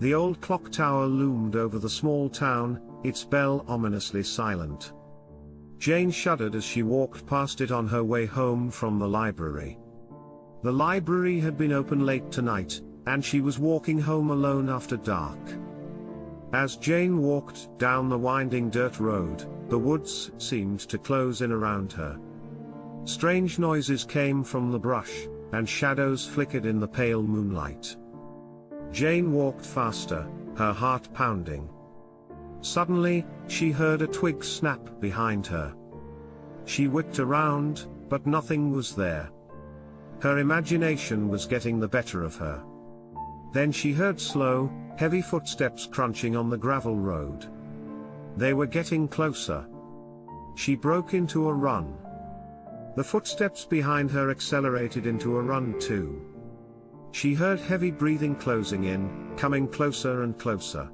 The old clock tower loomed over the small town, its bell ominously silent. Jane shuddered as she walked past it on her way home from the library. The library had been open late tonight, and she was walking home alone after dark. As Jane walked down the winding dirt road, the woods seemed to close in around her. Strange noises came from the brush, and shadows flickered in the pale moonlight. Jane walked faster, her heart pounding. Suddenly, she heard a twig snap behind her. She whipped around, but nothing was there. Her imagination was getting the better of her. Then she heard slow, heavy footsteps crunching on the gravel road. They were getting closer. She broke into a run. The footsteps behind her accelerated into a run too. She heard heavy breathing closing in, coming closer and closer.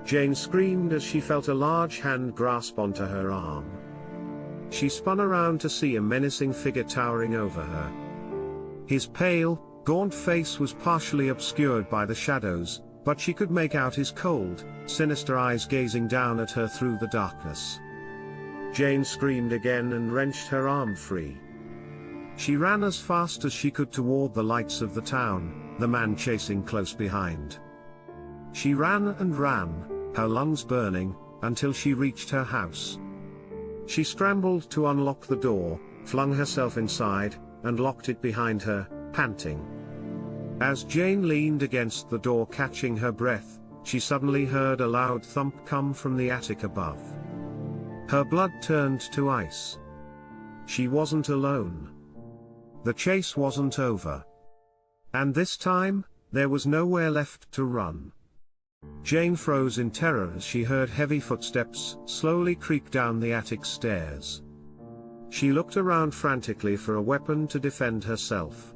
Jane screamed as she felt a large hand grasp onto her arm. She spun around to see a menacing figure towering over her. His pale, gaunt face was partially obscured by the shadows, but she could make out his cold, sinister eyes gazing down at her through the darkness. Jane screamed again and wrenched her arm free. She ran as fast as she could toward the lights of the town, the man chasing close behind. She ran and ran, her lungs burning, until she reached her house. She scrambled to unlock the door, flung herself inside, and locked it behind her, panting. As Jane leaned against the door catching her breath, she suddenly heard a loud thump come from the attic above. Her blood turned to ice. She wasn't alone. The chase wasn't over. And this time, there was nowhere left to run. Jane froze in terror as she heard heavy footsteps slowly creak down the attic stairs. She looked around frantically for a weapon to defend herself.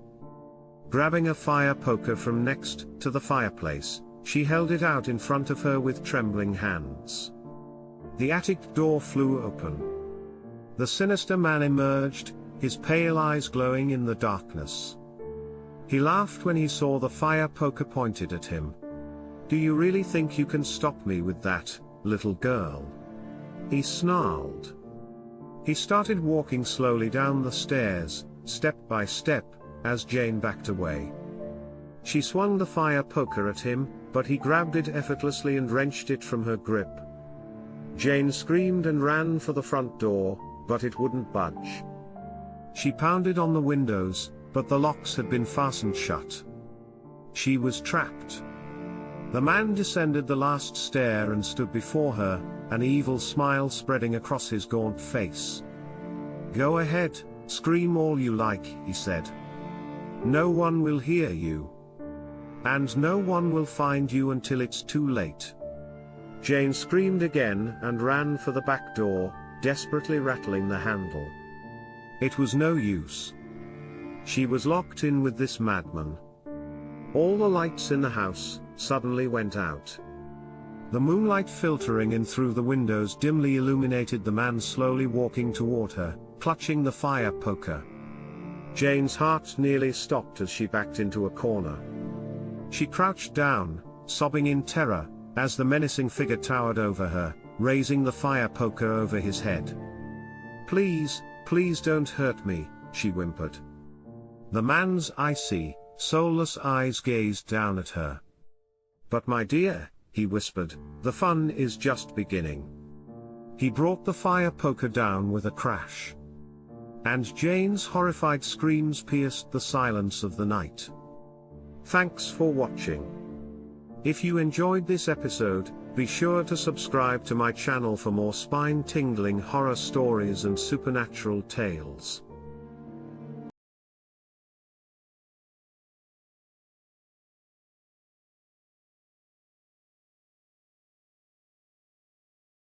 Grabbing a fire poker from next to the fireplace, she held it out in front of her with trembling hands. The attic door flew open. The sinister man emerged, his pale eyes glowing in the darkness. He laughed when he saw the fire poker pointed at him. "Do you really think you can stop me with that, little girl?" he snarled. He started walking slowly down the stairs, step by step, as Jane backed away. She swung the fire poker at him, but he grabbed it effortlessly and wrenched it from her grip. Jane screamed and ran for the front door, but it wouldn't budge. She pounded on the windows, but the locks had been fastened shut. She was trapped. The man descended the last stair and stood before her, an evil smile spreading across his gaunt face. "Go ahead, scream all you like," he said. "No one will hear you. And no one will find you until it's too late." Jane screamed again and ran for the back door, desperately rattling the handle. It was no use. She was locked in with this madman. All the lights in the house suddenly went out. The moonlight filtering in through the windows dimly illuminated the man slowly walking toward her, clutching the fire poker. Jane's heart nearly stopped as she backed into a corner. She crouched down, sobbing in terror, as the menacing figure towered over her, raising the fire poker over his head. "Please, please don't hurt me," she whimpered. The man's icy, soulless eyes gazed down at her. "But my dear," he whispered, "the fun is just beginning." He brought the fire poker down with a crash. And Jane's horrified screams pierced the silence of the night. Thanks for watching. If you enjoyed this episode, be sure to subscribe to my channel for more spine-tingling horror stories and supernatural tales.